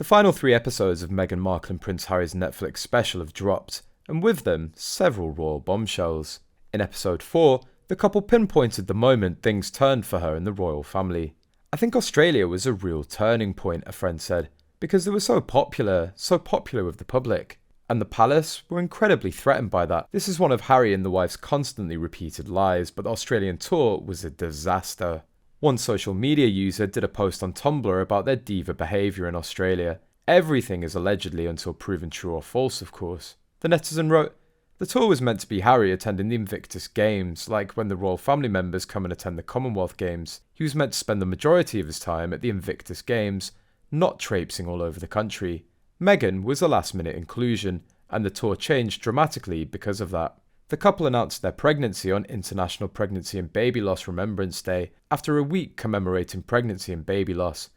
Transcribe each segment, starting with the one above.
The final 3 episodes of Meghan Markle and Prince Harry's Netflix special have dropped, and with them, several royal bombshells. In episode 4, the couple pinpointed the moment things turned for her and the royal family. "I think Australia was a real turning point," a friend said, "because they were so popular with the public. And the palace were incredibly threatened by that. This is one of Harry and the wife's constantly repeated lies, but the Australian tour was a disaster." One social media user did a post on Tumblr about their Diva Behaviour in Australia. Everything is allegedly until proven true or false, of course. The netizen wrote, "The tour was meant to be Harry attending the Invictus Games, like when the royal family members come and attend the Commonwealth Games. He was meant to spend the majority of his time at the Invictus Games, not traipsing all over the country. Meghan was a last-minute inclusion, and the tour changed dramatically because of that." The couple announced their pregnancy on International Pregnancy and Baby Loss Remembrance Day, after a week commemorating pregnancy and baby loss.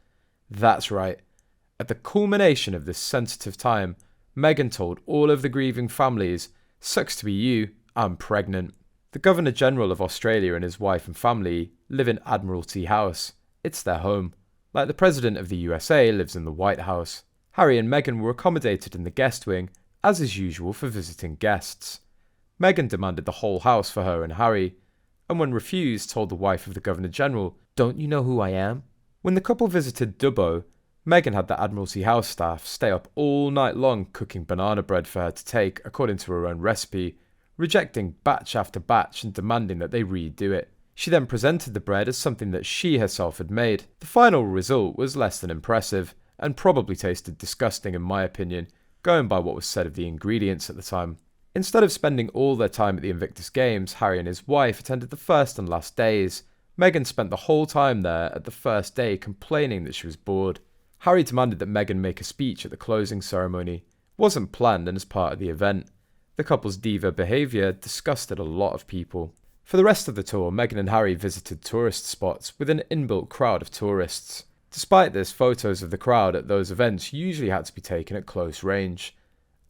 That's right. At the culmination of this sensitive time, Meghan told all of the grieving families, "Sucks to be you, I'm pregnant." The Governor-General of Australia and his wife and family live in Admiralty House. It's their home. Like the President of the USA lives in the White House. Harry and Meghan were accommodated in the guest wing, as is usual for visiting guests. Meghan demanded the whole house for her and Harry, and when refused told the wife of the Governor-General, "Don't you know who I am?" When the couple visited Dubbo, Meghan had the Admiralty House staff stay up all night long cooking banana bread for her to take according to her own recipe, rejecting batch after batch and demanding that they redo it. She then presented the bread as something that she herself had made. The final result was less than impressive, and probably tasted disgusting in my opinion, going by what was said of the ingredients at the time. Instead of spending all their time at the Invictus Games, Harry and his wife attended the first and last days. Meghan spent the whole time there at the first day complaining that she was bored. Harry demanded that Meghan make a speech at the closing ceremony. It wasn't planned and as part of the event. The couple's diva behaviour disgusted a lot of people. For the rest of the tour, Meghan and Harry visited tourist spots with an inbuilt crowd of tourists. Despite this, photos of the crowd at those events usually had to be taken at close range,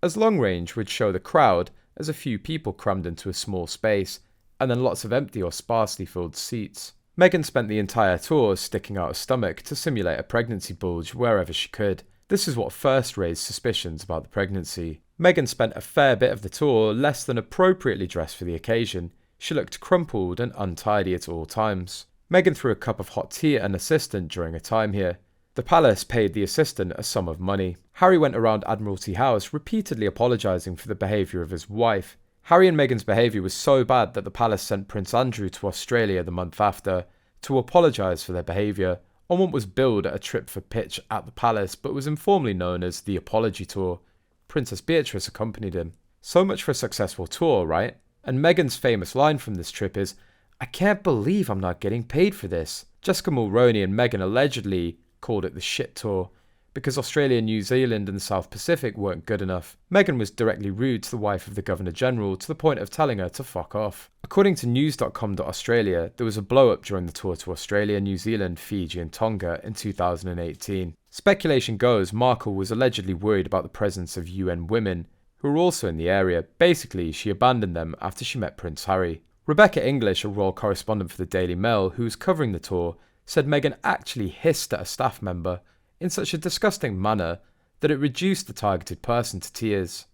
as long range would show the crowd as a few people crammed into a small space, and then lots of empty or sparsely filled seats. Meghan spent the entire tour sticking out her stomach to simulate a pregnancy bulge wherever she could. This is what first raised suspicions about the pregnancy. Meghan spent a fair bit of the tour less than appropriately dressed for the occasion. She looked crumpled and untidy at all times. Meghan threw a cup of hot tea at an assistant during her time here. The palace paid the assistant a sum of money. Harry went around Admiralty House repeatedly apologising for the behaviour of his wife. Harry and Meghan's behaviour was so bad that the palace sent Prince Andrew to Australia the month after to apologise for their behaviour on what was billed at a trip for pitch at the palace but was informally known as the Apology Tour. Princess Beatrice accompanied him. So much for a successful tour, right? And Meghan's famous line from this trip is, "I can't believe I'm not getting paid for this." Jessica Mulroney and Meghan allegedly called it the shit tour because Australia, New Zealand and the South Pacific weren't good enough. Meghan was directly rude to the wife of the Governor-General to the point of telling her to fuck off. According to news.com.australia, there was a blow-up during the tour to Australia, New Zealand, Fiji and Tonga in 2018. Speculation goes Markle was allegedly worried about the presence of UN women who were also in the area. Basically, she abandoned them after she met Prince Harry. Rebecca English, a royal correspondent for the Daily Mail who was covering the tour, said Meghan actually hissed at a staff member in such a disgusting manner that it reduced the targeted person to tears.